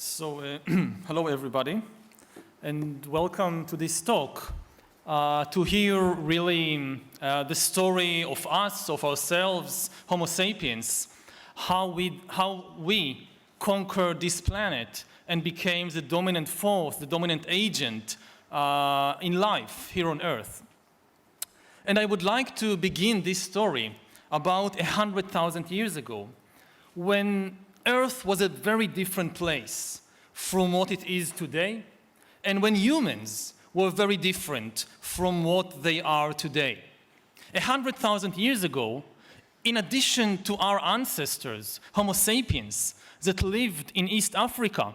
Hello everybody, and welcome to this talk to hear really the story of us, of ourselves, Homo sapiens, how we conquered this planet and became the dominant force, the dominant agent in life here on Earth. And I would like to begin this story about 100,000 years ago, when Earth was a very different place from what it is today, and when humans were very different from what they are today. 100,000 years ago, in addition to our ancestors, Homo sapiens, that lived in East Africa,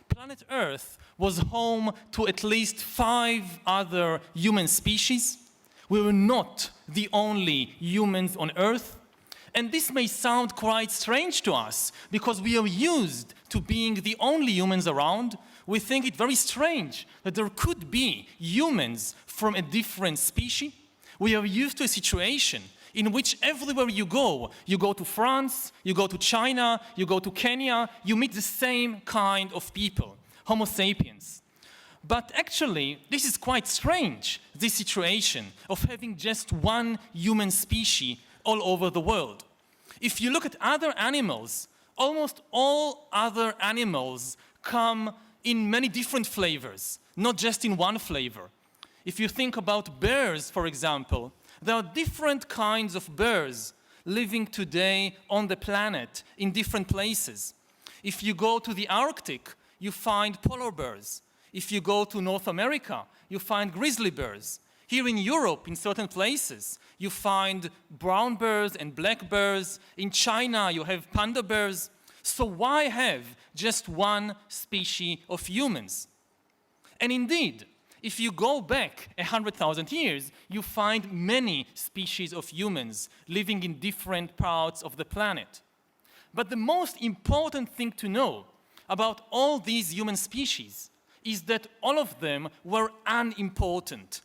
planet Earth was home to at least 5 other human species. We were not the only humans on Earth. And this may sound quite strange to us because we are used to being the only humans around. We think it very strange that there could be humans from a different species. We are used to a situation in which everywhere you go to France, you go to China, you go to Kenya, you meet the same kind of people, Homo sapiens. But actually, this is quite strange, this situation of having just one human species all over the world. If you look at other animals, almost all other animals come in many different flavors, not just in one flavor. If you think about bears, for example, there are different kinds of bears living today on the planet in different places. If you go to the Arctic, you find polar bears. If you go to North America, you find grizzly bears. Here in Europe, in certain places, you find brown bears and black bears. In China, you have panda bears. So why have just one species of humans? And indeed, if you go back 100,000 years, you find many species of humans living in different parts of the planet. But the most important thing to know about all these human species is that all of them were unimportant.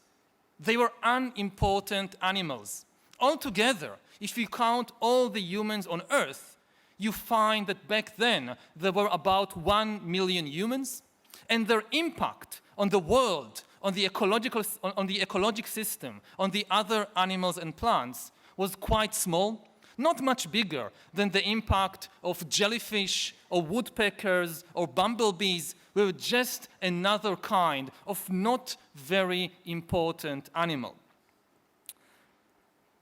They were unimportant animals. Altogether, if you count all the humans on Earth, you find that back then there were about 1 million humans, and their impact on the world, on the ecological system, on the other animals and plants was quite small, not much bigger than the impact of jellyfish or woodpeckers or bumblebees. We were just another kind of not very important animal.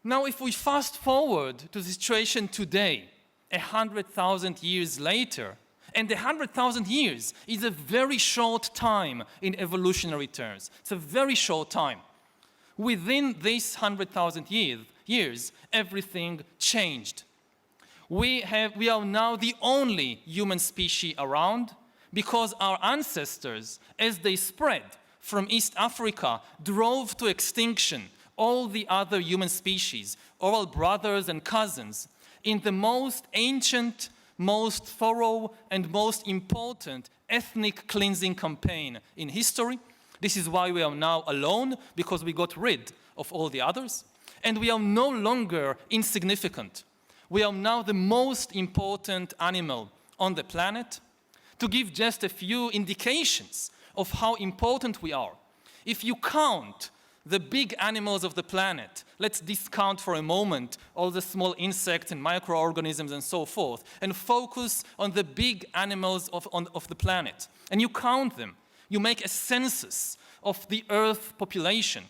Now, if we fast forward to the situation today, 100,000 years later, and 100,000 years is a very short time in evolutionary terms. It's a very short time. Within this 100,000 years, everything changed. We are now the only human species around, because our ancestors, as they spread from East Africa, drove to extinction all the other human species, all brothers and cousins, in the most ancient, most thorough, and most important ethnic cleansing campaign in history. This is why we are now alone, because we got rid of all the others. And we are no longer insignificant. We are now the most important animal on the planet. To give just a few indications of how important we are, if you count the big animals of the planet, let's discount for a moment all the small insects and microorganisms and so forth, and focus on the big animals of the planet. And you count them. You make a census of the Earth population.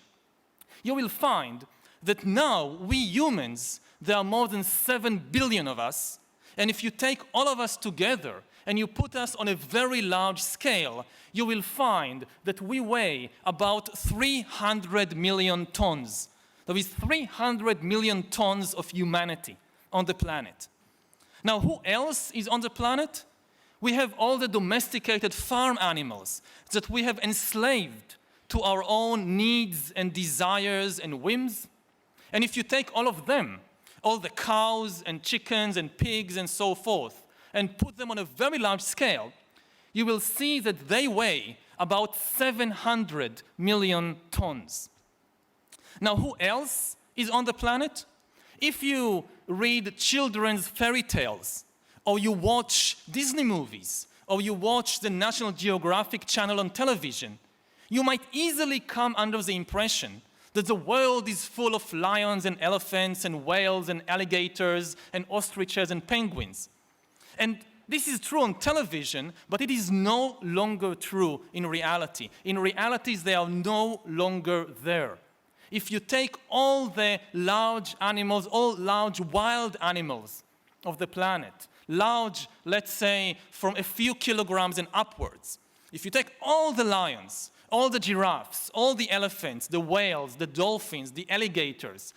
You will find that now, we humans, there are more than 7 billion of us, and if you take all of us together, and you put us on a very large scale, you will find that we weigh about 300 million tons. There is 300 million tons of humanity on the planet. Now, who else is on the planet? We have all the domesticated farm animals that we have enslaved to our own needs and desires and whims. And if you take all of them, all the cows and chickens and pigs and so forth, and put them on a very large scale, you will see that they weigh about 700 million tons. Now, who else is on the planet? If you read children's fairy tales, or you watch Disney movies, or you watch the National Geographic channel on television, you might easily come under the impression that the world is full of lions and elephants and whales and alligators and ostriches and penguins. And this is true on television, but it is no longer true in reality. In reality, they are no longer there. If you take all the large animals, all large wild animals of the planet, large, let's say, from a few kilograms and upwards, if you take all the lions, all the giraffes, all the elephants, the whales, the dolphins, the alligators,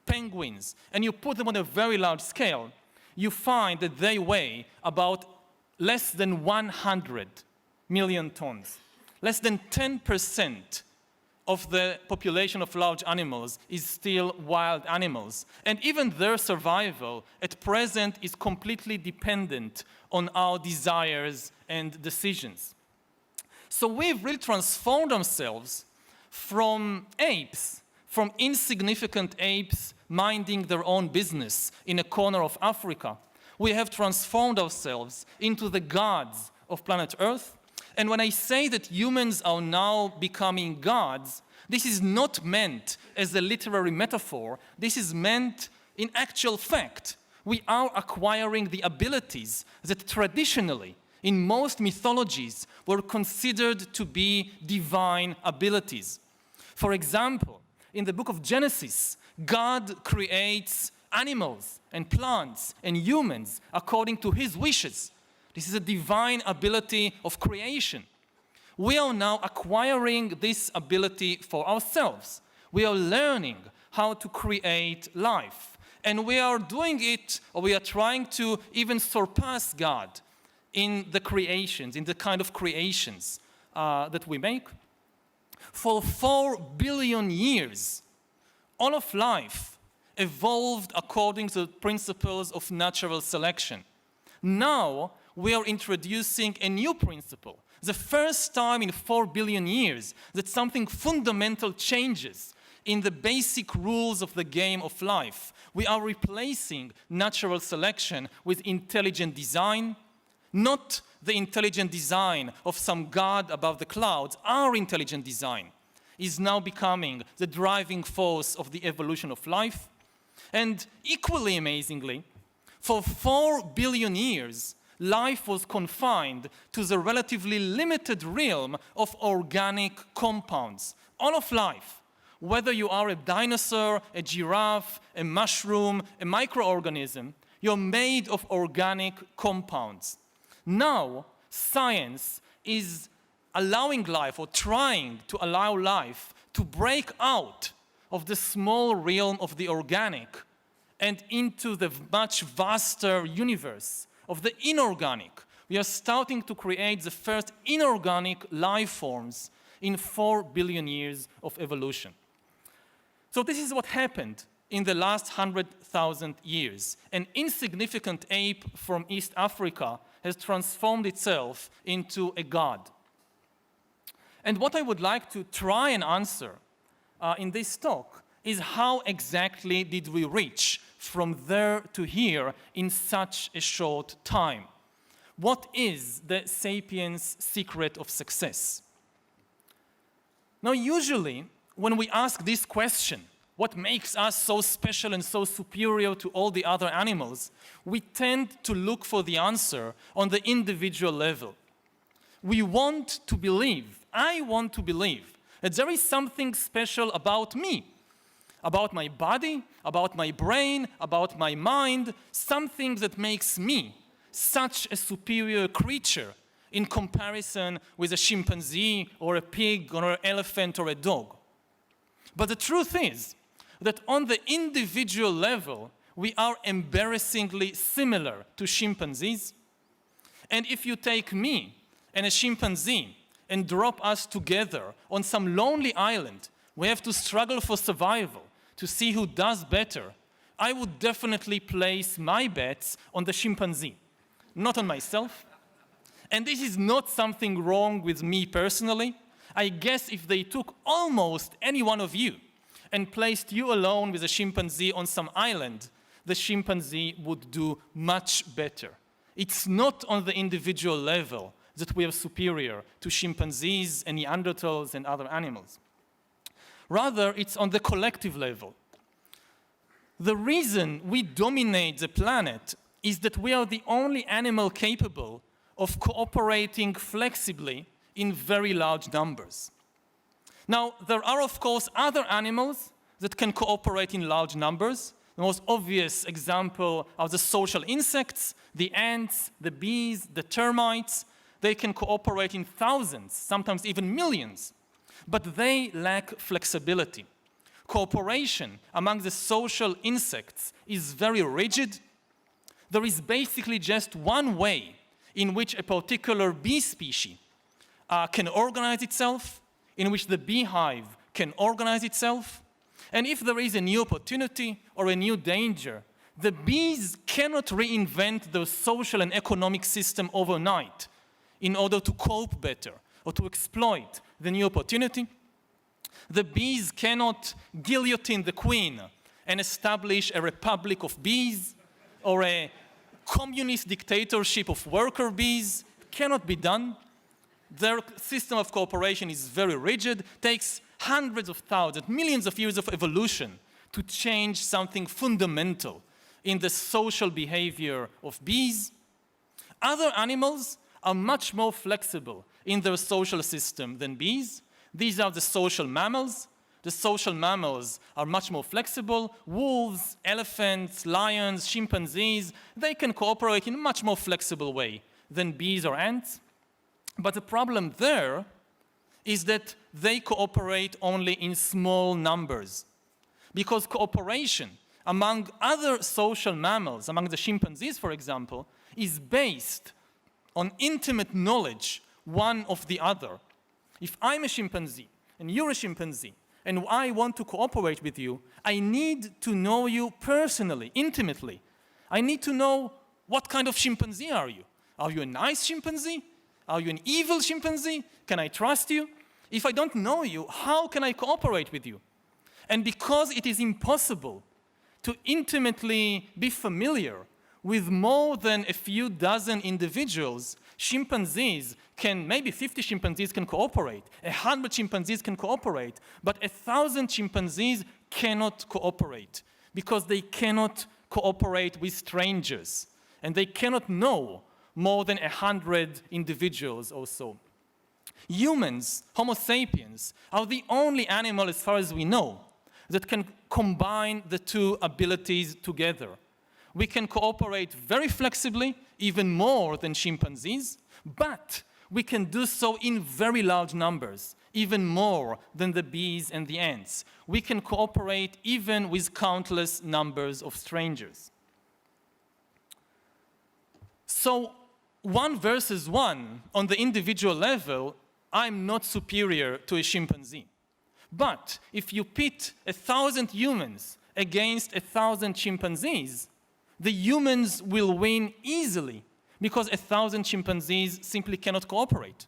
penguins, and you put them on a very large scale, you find that they weigh about less than 100 million tons. Less than 10% of the population of large animals is still wild animals. And even their survival at present is completely dependent on our desires and decisions. So we've really transformed ourselves from apes, from insignificant apes minding their own business in a corner of Africa. We have transformed ourselves into the gods of planet Earth. And when I say that humans are now becoming gods, this is not meant as a literary metaphor. This is meant in actual fact. We are acquiring the abilities that traditionally, in most mythologies, were considered to be divine abilities. For example, in the book of Genesis, God creates animals and plants and humans according to his wishes. This is a divine ability of creation. We are now acquiring this ability for ourselves. We are learning how to create life. And we are doing it, or we are trying to even surpass God in the creations, in the kind of creations that we make. For 4 billion years, all of life evolved according to the principles of natural selection. Now, we are introducing a new principle. The first time in 4 billion years that something fundamental changes in the basic rules of the game of life. We are replacing natural selection with intelligent design, not the intelligent design of some god above the clouds. Our intelligent design is now becoming the driving force of the evolution of life. And equally amazingly, for 4 billion years, life was confined to the relatively limited realm of organic compounds. All of life, whether you are a dinosaur, a giraffe, a mushroom, a microorganism, you're made of organic compounds. Now, science is allowing life, or trying to allow life, to break out of the small realm of the organic and into the much vaster universe of the inorganic. We are starting to create the first inorganic life forms in 4 billion years of evolution. So this is what happened in the last 100,000 years. An insignificant ape from East Africa has transformed itself into a god. And what I would like to try and answer in this talk is how exactly did we reach from there to here in such a short time? What is the Sapiens' secret of success? Now, usually, when we ask this question, what makes us so special and so superior to all the other animals, we tend to look for the answer on the individual level. We want to believe, I want to believe, that there is something special about me, about my body, about my brain, about my mind, something that makes me such a superior creature in comparison with a chimpanzee or a pig or an elephant or a dog. But the truth is that on the individual level, we are embarrassingly similar to chimpanzees. And if you take me and a chimpanzee and drop us together on some lonely island, we have to struggle for survival to see who does better, I would definitely place my bets on the chimpanzee, not on myself. And this is not something wrong with me personally. I guess if they took almost any one of you and placed you alone with a chimpanzee on some island, the chimpanzee would do much better. It's not on the individual level that we are superior to chimpanzees and Neanderthals and other animals. Rather, it's on the collective level. The reason we dominate the planet is that we are the only animal capable of cooperating flexibly in very large numbers. Now, there are, of course, other animals that can cooperate in large numbers. The most obvious example are the social insects, the ants, the bees, the termites. They can cooperate in thousands, sometimes even millions, but they lack flexibility. Cooperation among the social insects is very rigid. There is basically just one way in which a particular bee species can organize itself, in which the beehive can organize itself. And if there is a new opportunity or a new danger, the bees cannot reinvent their social and economic system overnight in order to cope better or to exploit the new opportunity. The bees cannot guillotine the queen and establish a republic of bees or a communist dictatorship of worker bees. It cannot be done. Their system of cooperation is very rigid, takes hundreds of thousands, millions of years of evolution to change something fundamental in the social behavior of bees. Other animals are much more flexible in their social system than bees. These are the social mammals. The social mammals are much more flexible. Wolves, elephants, lions, chimpanzees, they can cooperate in a much more flexible way than bees or ants. But the problem there is that they cooperate only in small numbers, because cooperation among other social mammals, among the chimpanzees, for example, is based on intimate knowledge one of the other. If I'm a chimpanzee and you're a chimpanzee and I want to cooperate with you, I need to know you personally, intimately. I need to know what kind of chimpanzee are you. Are you a nice chimpanzee? Are you an evil chimpanzee? Can I trust you? If I don't know you, how can I cooperate with you? And because it is impossible to intimately be familiar with more than a few dozen individuals, chimpanzees can, maybe 50 chimpanzees can cooperate, 100 chimpanzees can cooperate, but 1,000 chimpanzees cannot cooperate because they cannot cooperate with strangers and they cannot know more than 100 individuals or so. Humans, Homo sapiens, are the only animal, as far as we know, that can combine the two abilities together. We can cooperate very flexibly, even more than chimpanzees, but we can do so in very large numbers, even more than the bees and the ants. We can cooperate even with countless numbers of strangers. So, one versus one, on the individual level, I'm not superior to a chimpanzee. But if you pit 1,000 humans against 1,000 chimpanzees, the humans will win easily because 1,000 chimpanzees simply cannot cooperate.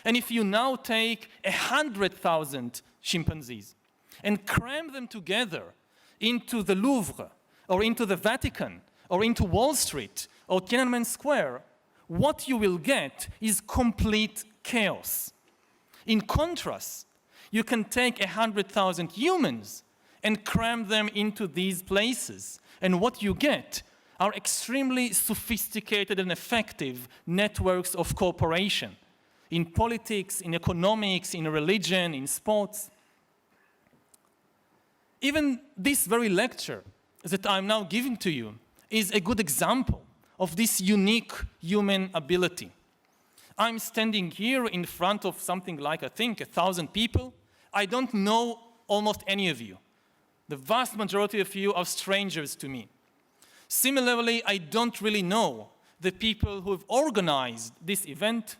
And if you now take 100,000 chimpanzees and cram them together into the Louvre or into the Vatican or into Wall Street or Tiananmen Square, what you will get is complete chaos. In contrast, you can take 100,000 humans and cram them into these places, and what you get are extremely sophisticated and effective networks of cooperation in politics, in economics, in religion, in sports. Even this very lecture that I'm now giving to you is a good example of this unique human ability. I'm standing here in front of something like, I think, 1,000 people. I don't know almost any of you. The vast majority of you are strangers to me. Similarly, I don't really know the people who have organized this event.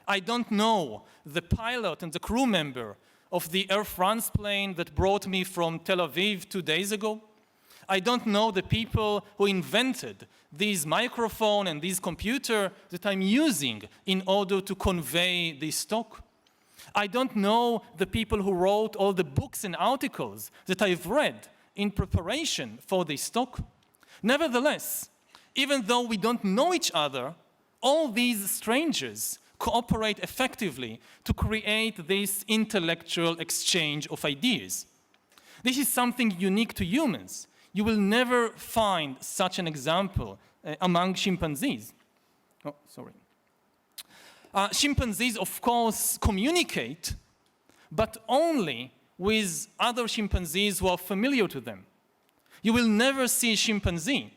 I don't know the pilot and the crew member of the Air France plane that brought me from Tel Aviv 2 days ago. I don't know the people who invented this microphone and this computer that I'm using in order to convey this talk. I don't know the people who wrote all the books and articles that I've read in preparation for this talk. Nevertheless, even though we don't know each other, all these strangers cooperate effectively to create this intellectual exchange of ideas. This is something unique to humans. You will never find such an example among chimpanzees. Oh, sorry. Chimpanzees, of course, communicate, but only with other chimpanzees who are familiar to them. You will never see a chimpanzee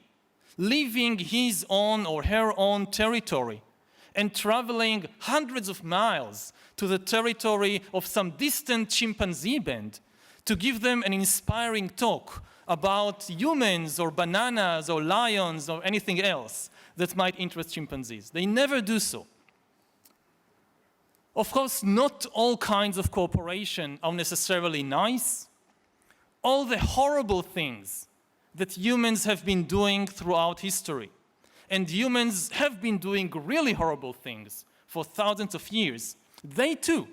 leaving his own or her own territory and traveling hundreds of miles to the territory of some distant chimpanzee band to give them an inspiring talk about humans or bananas or lions or anything else that might interest chimpanzees. They never do so. Of course, not all kinds of cooperation are necessarily nice. All the horrible things that humans have been doing throughout history, and humans have been doing really horrible things for thousands of years, they too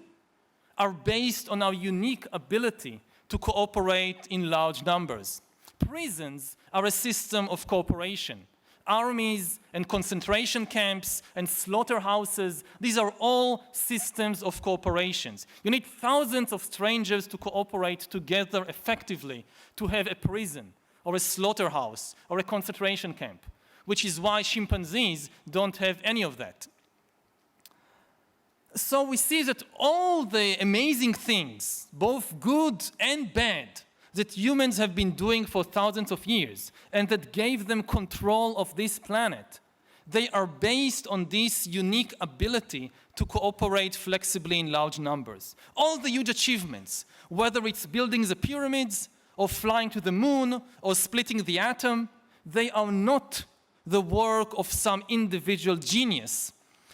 are based on our unique ability to cooperate in large numbers. Prisons are a system of cooperation. Armies and concentration camps and slaughterhouses, these are all systems of cooperations. You need thousands of strangers to cooperate together effectively to have a prison or a slaughterhouse or a concentration camp, which is why chimpanzees don't have any of that. So we see that all the amazing things, both good and bad, that humans have been doing for thousands of years and that gave them control of this planet, they are based on this unique ability to cooperate flexibly in large numbers. All the huge achievements, whether it's building the pyramids or flying to the moon or splitting the atom, they are not the work of some individual genius.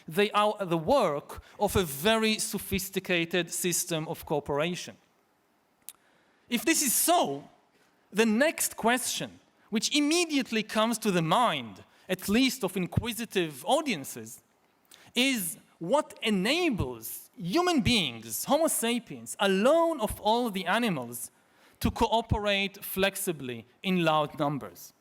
They are the work of a very sophisticated system of cooperation. If this is so, the next question, which immediately comes to the mind, at least of inquisitive audiences, is what enables human beings, Homo sapiens, alone of all the animals, to cooperate flexibly in large numbers?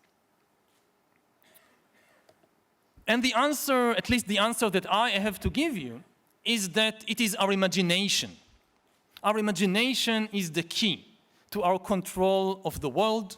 And the answer, at least the answer that I have to give you, is that it is our imagination. Our imagination is the key to our control of the world,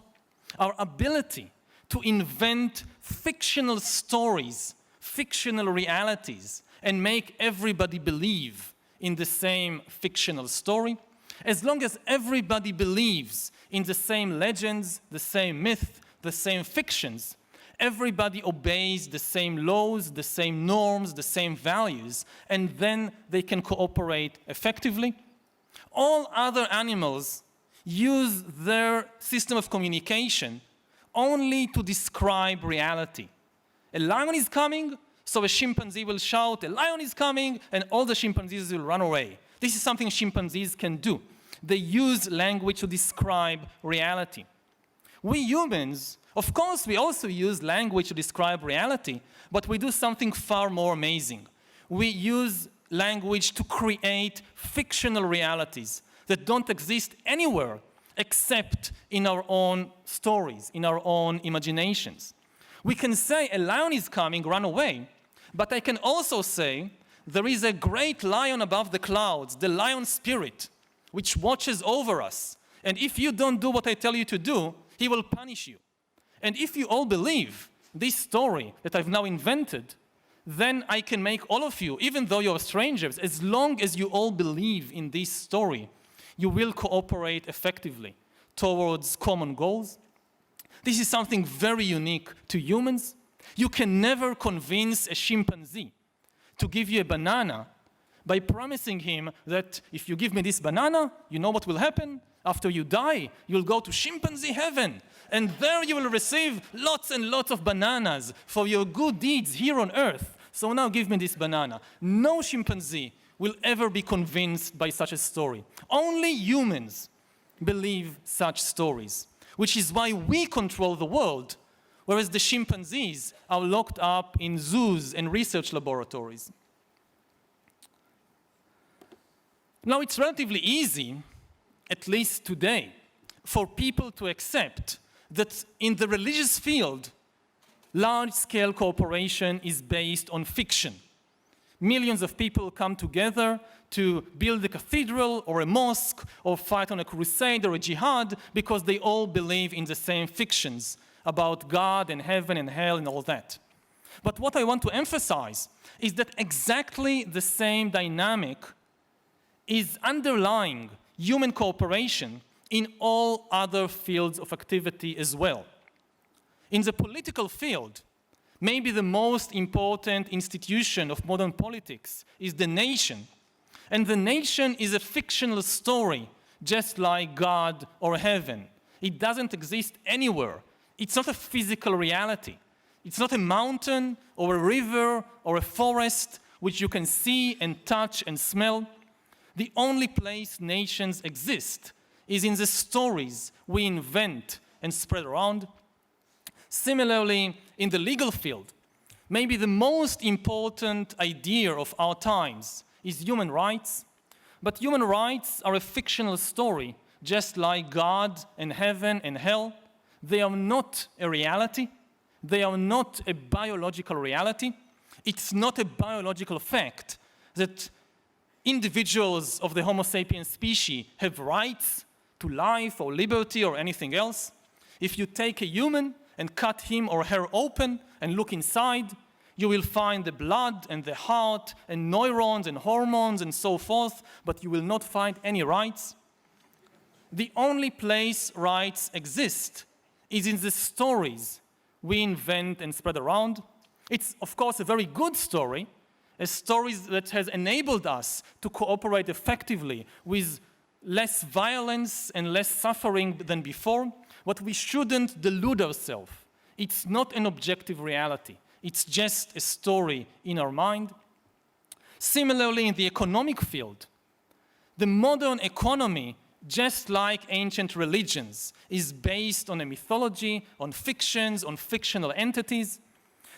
our ability to invent fictional stories, fictional realities, and make everybody believe in the same fictional story. As long as everybody believes in the same legends, the same myth, the same fictions, everybody obeys the same laws, the same norms, the same values, and then they can cooperate effectively. All other animals use their system of communication only to describe reality. A lion is coming, so a chimpanzee will shout, "A lion is coming," and all the chimpanzees will run away. This is something chimpanzees can do. They use language to describe reality. We humans, of course, we also use language to describe reality, but we do something far more amazing. We use language to create fictional realities that don't exist anywhere except in our own stories, in our own imaginations. We can say, "A lion is coming, run away," but I can also say, "There is a great lion above the clouds, the lion spirit, which watches over us. And if you don't do what I tell you to do, he will punish you." And if you all believe this story that I've now invented, then I can make all of you, even though you're strangers, as long as you all believe in this story, you will cooperate effectively towards common goals. This is something very unique to humans. You can never convince a chimpanzee to give you a banana by promising him that if you give me this banana, you know what will happen? After you die, you'll go to chimpanzee heaven, and there you will receive lots and lots of bananas for your good deeds here on earth. So now give me this banana. No chimpanzee will ever be convinced by such a story. Only humans believe such stories, which is why we control the world, whereas the chimpanzees are locked up in zoos and research laboratories. Now, it's relatively easy, at least today, for people to accept that in the religious field, large-scale cooperation is based on fiction. Millions of people come together to build a cathedral or a mosque or fight on a crusade or a jihad because they all believe in the same fictions about God and heaven and hell and all that. But what I want to emphasize is that exactly the same dynamic is underlying human cooperation in all other fields of activity as well. In the political field, maybe the most important institution of modern politics is the nation. And the nation is a fictional story, just like God or heaven. It doesn't exist anywhere. It's not a physical reality. It's not a mountain or a river or a forest which you can see and touch and smell. The only place nations exist is in the stories we invent and spread around. Similarly, in the legal field, maybe the most important idea of our times is human rights. But human rights are a fictional story, just like God and heaven and hell. They are not a reality. They are not a biological reality. It's not a biological fact that individuals of the Homo sapiens species have rights to life or liberty or anything else. If you take a human and cut him or her open and look inside, you will find the blood and the heart and neurons and hormones and so forth, but you will not find any rights. The only place rights exist is in the stories we invent and spread around. It's, of course, a very good story, a story that has enabled us to cooperate effectively with less violence and less suffering than before, but we shouldn't delude ourselves. It's not an objective reality. It's just a story in our mind. Similarly, in the economic field, the modern economy, just like ancient religions, is based on a mythology, on fictions, on fictional entities.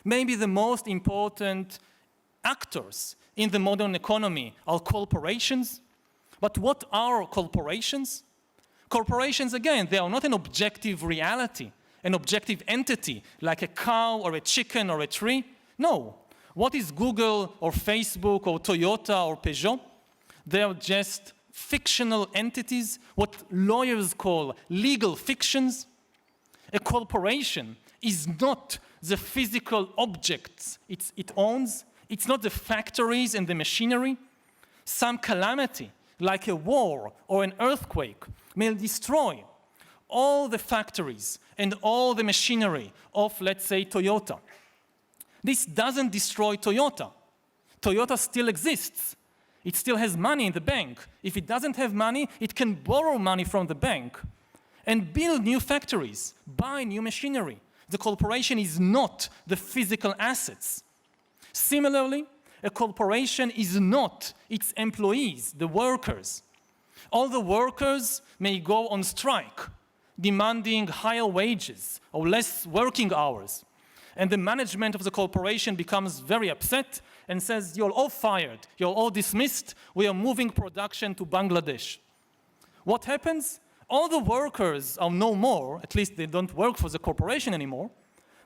Maybe the most important actors in the modern economy are corporations. But what are corporations? Corporations, again, they are not an objective reality, an objective entity, like a cow or a chicken or a tree. No. What is Google or Facebook or Toyota or Peugeot? They are just fictional entities, what lawyers call legal fictions. A corporation is not the physical objects it owns. It's not the factories and the machinery. Some calamity, like a war or an earthquake, may destroy all the factories and all the machinery of, let's say, Toyota. This doesn't destroy Toyota. Toyota still exists. It still has money in the bank. If it doesn't have money, it can borrow money from the bank and build new factories, buy new machinery. The corporation is not the physical assets. Similarly, a corporation is not its employees, the workers. All the workers may go on strike, demanding higher wages or less working hours. And the management of the corporation becomes very upset and says, you're all fired, you're all dismissed, we are moving production to Bangladesh. What happens? All the workers are no more, at least they don't work for the corporation anymore,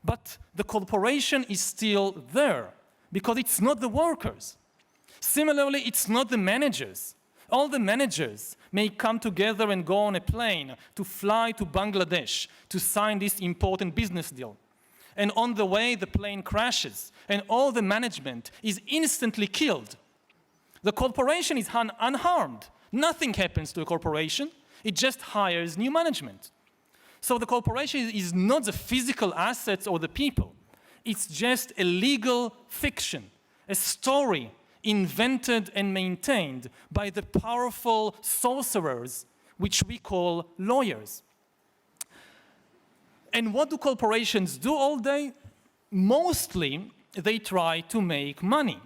but the corporation is still there because it's not the workers. Similarly, it's not the managers. All the managers may come together and go on a plane to fly to Bangladesh to sign this important business deal. And on the way, the plane crashes, and all the management is instantly killed. The corporation is unharmed. Nothing happens to a corporation. It just hires new management. So the corporation is not the physical assets or the people. It's just a legal fiction, a story invented and maintained by the powerful sorcerers, which we call lawyers. And what do corporations do all day? Mostly, they try to make money.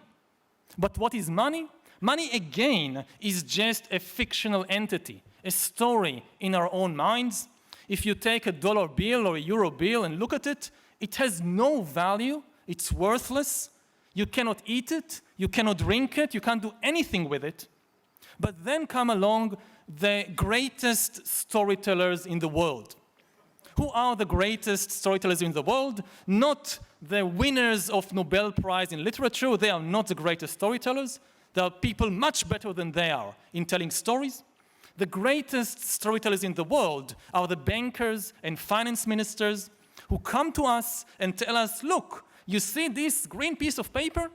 But what is money? Money, again, is just a fictional entity, a story in our own minds. If you take a dollar bill or a euro bill and look at it, it has no value, it's worthless. You cannot eat it, you cannot drink it, you can't do anything with it. But then come along the greatest storytellers in the world. Who are the greatest storytellers in the world? Not the winners of Nobel Prize in Literature, they are not the greatest storytellers. There are people much better than they are in telling stories. The greatest storytellers in the world are the bankers and finance ministers who come to us and tell us, look, you see this green piece of paper?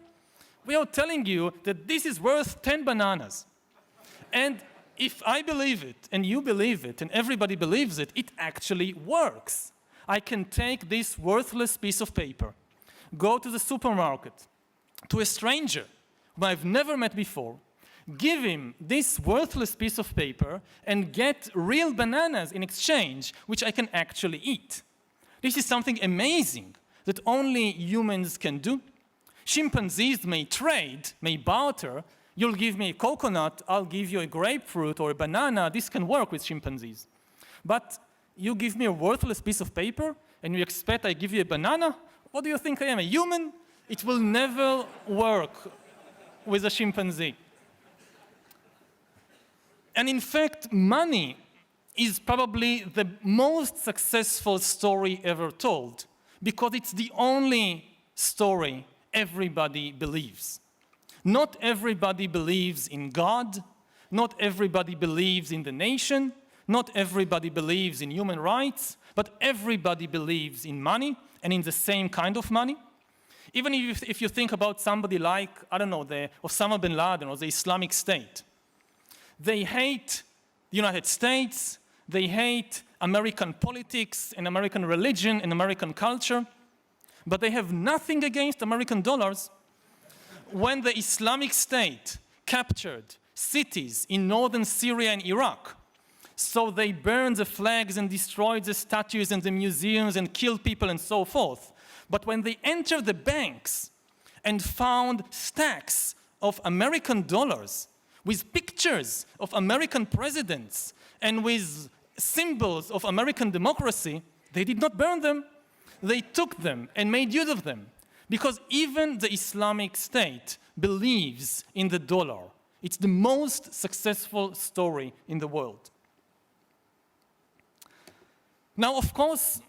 We are telling you that this is worth 10 bananas. And if I believe it, and you believe it, and everybody believes it, it actually works. I can take this worthless piece of paper, go to the supermarket, to a stranger whom I've never met before, give him this worthless piece of paper, and get real bananas in exchange, which I can actually eat. This is something amazing that only humans can do. Chimpanzees may trade, may barter. You'll give me a coconut, I'll give you a grapefruit or a banana. This can work with chimpanzees. But you give me a worthless piece of paper and you expect I give you a banana? What do you think I am, a human? It will never work with a chimpanzee. And in fact, money is probably the most successful story ever told because it's the only story everybody believes. Not everybody believes in God. Not everybody believes in the nation. Not everybody believes in human rights. But everybody believes in money and in the same kind of money. Even if you think about somebody like, I don't know, the Osama bin Laden or the Islamic State. They hate the United States. They hate American politics and American religion and American culture. But they have nothing against American dollars. When the Islamic State captured cities in northern Syria and Iraq, so they burned the flags and destroyed the statues and the museums and killed people and so forth. But when they entered the banks and found stacks of American dollars with pictures of American presidents and with symbols of American democracy, they did not burn them. They took them and made use of them. Because even the Islamic State believes in the dollar. It's the most successful story in the world. Now, of course,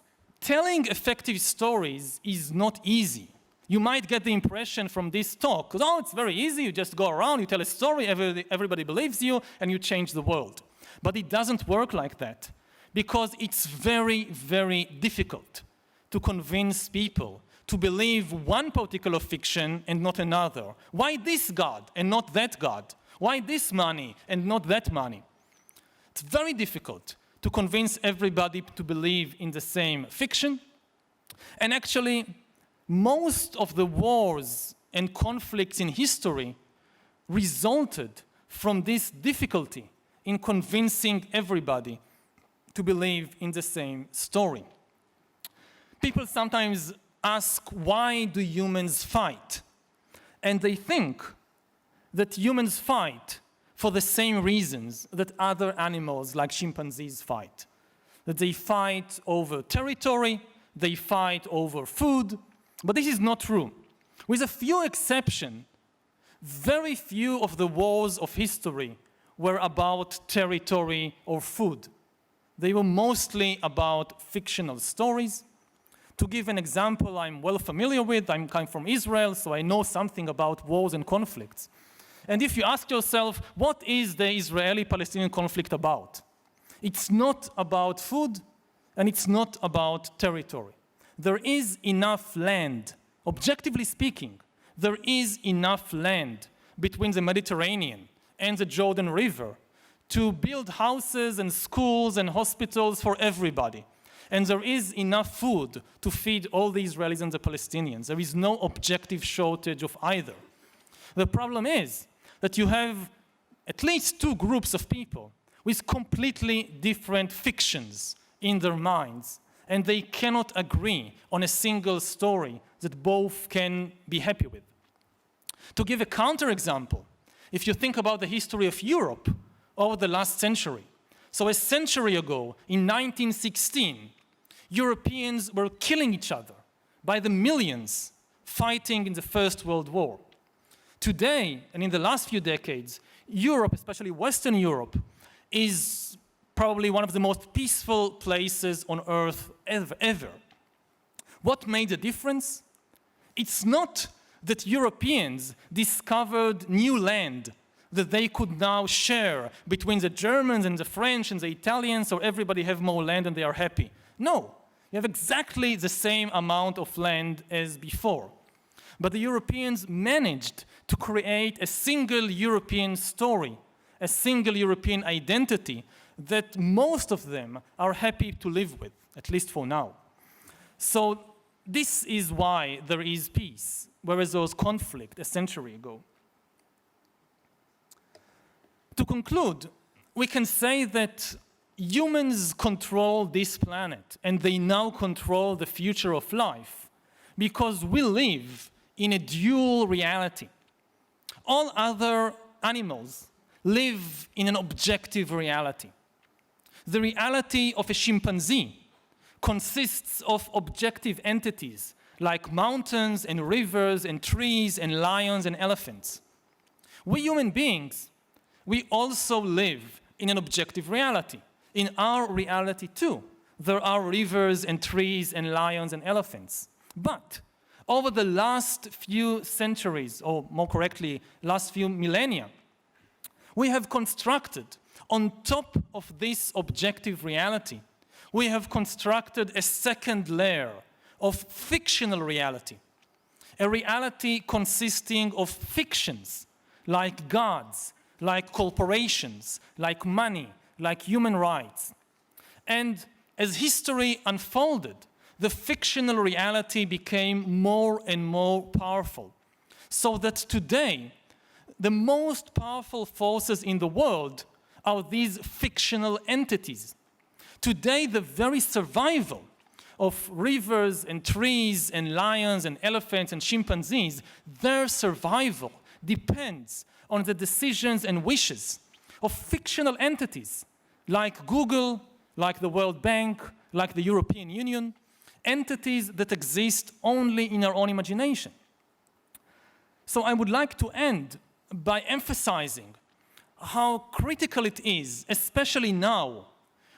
telling effective stories is not easy. You might get the impression from this talk, oh, it's very easy, you just go around, you tell a story, everybody believes you, and you change the world. But it doesn't work like that, because it's very, very difficult to convince people to believe one particular fiction and not another. Why this God and not that God? Why this money and not that money? It's very difficult to convince everybody to believe in the same fiction. And actually, most of the wars and conflicts in history resulted from this difficulty in convincing everybody to believe in the same story. People sometimes ask, why do humans fight? And they think that humans fight for the same reasons that other animals like chimpanzees fight. That they fight over territory, they fight over food, but this is not true. With a few exceptions, very few of the wars of history were about territory or food. They were mostly about fictional stories. To give an example I'm well familiar with, I'm coming from Israel, so I know something about wars and conflicts. And if you ask yourself, what is the Israeli-Palestinian conflict about? It's not about food, and it's not about territory. There is enough land, objectively speaking, there is enough land between the Mediterranean and the Jordan River to build houses and schools and hospitals for everybody. And there is enough food to feed all the Israelis and the Palestinians. There is no objective shortage of either. The problem is that you have at least two groups of people with completely different fictions in their minds, and they cannot agree on a single story that both can be happy with. To give a counterexample, if you think about the history of Europe over the last century, so a century ago, in 1916, Europeans were killing each other by the millions fighting in the First World War. Today, and in the last few decades, Europe, especially Western Europe, is probably one of the most peaceful places on earth ever. What made the difference? it's not that Europeans discovered new land that they could now share between the Germans and the French and the Italians, so everybody have more land and they are happy. No, you have exactly the same amount of land as before. But the Europeans managed to create a single European story, a single European identity that most of them are happy to live with, at least for now. So this is why there is peace, whereas there was conflict a century ago. To conclude, we can say that humans control this planet, and they now control the future of life, because we live in a dual reality. All other animals live in an objective reality. The reality of a chimpanzee consists of objective entities like mountains and rivers and trees and lions and elephants. We human beings, we also live in an objective reality. In our reality too, there are rivers and trees and lions and elephants. But over the last few centuries, or more correctly, last few millennia, we have constructed, on top of this objective reality, we have constructed a second layer of fictional reality, a reality consisting of fictions like gods, like corporations, like money, like human rights. And as history unfolded, the fictional reality became more and more powerful, so that today, the most powerful forces in the world are these fictional entities. Today, the very survival of rivers and trees and lions and elephants and chimpanzees, their survival depends on the decisions and wishes of fictional entities like Google, like the World Bank, like the European Union, entities that exist only in our own imagination. So I would like to end by emphasizing how critical it is, especially now,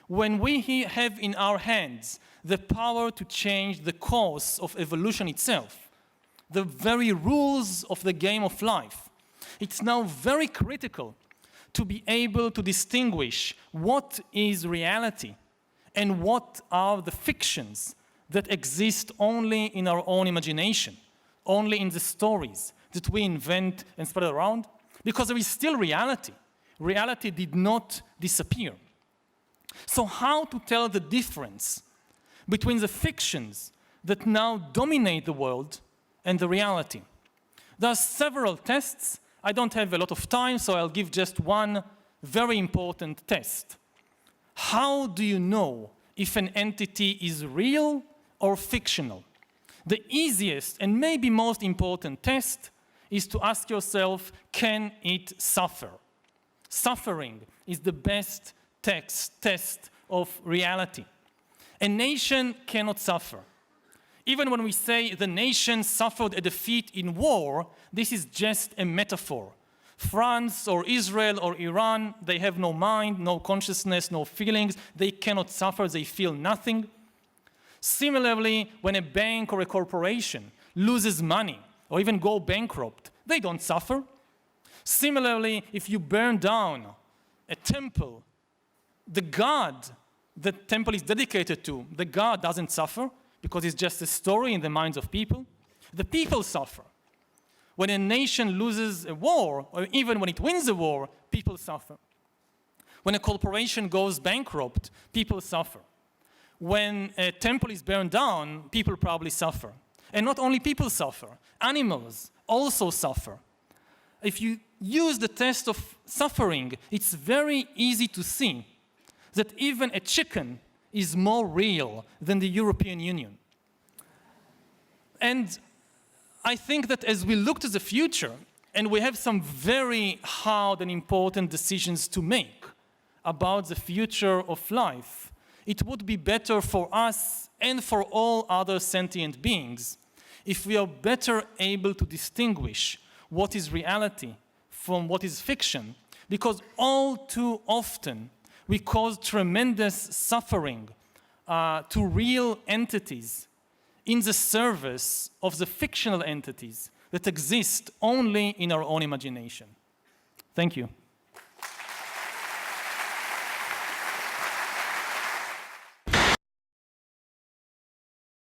when we have in our hands the power to change the course of evolution itself, the very rules of the game of life. It's now very critical to be able to distinguish what is reality and what are the fictions that exist only in our own imagination, only in the stories that we invent and spread around, because there is still reality. Reality did not disappear. So how to tell the difference between the fictions that now dominate the world and the reality? There are several tests. I don't have a lot of time, so I'll give just one very important test. How do you know if an entity is real or fictional? The easiest and maybe most important test is to ask yourself, can it suffer? Suffering is the best test of reality. A nation cannot suffer. Even when we say the nation suffered a defeat in war, this is just a metaphor. France or Israel or Iran, they have no mind, no consciousness, no feelings. They cannot suffer, they feel nothing. Similarly, when a bank or a corporation loses money or even go bankrupt, they don't suffer. Similarly, if you burn down a temple, the god that temple is dedicated to, the god doesn't suffer because it's just a story in the minds of people. The people suffer. When a nation loses a war, or even when it wins a war, people suffer. When a corporation goes bankrupt, people suffer. When a temple is burned down, people probably suffer. And not only people suffer, animals also suffer. If you use the test of suffering, it's very easy to see that even a chicken is more real than the European Union. And I think that as we look to the future, and we have some very hard and important decisions to make about the future of life, it would be better for us and for all other sentient beings if we are better able to distinguish what is reality from what is fiction, because all too often we cause tremendous suffering to real entities in the service of the fictional entities that exist only in our own imagination. Thank you.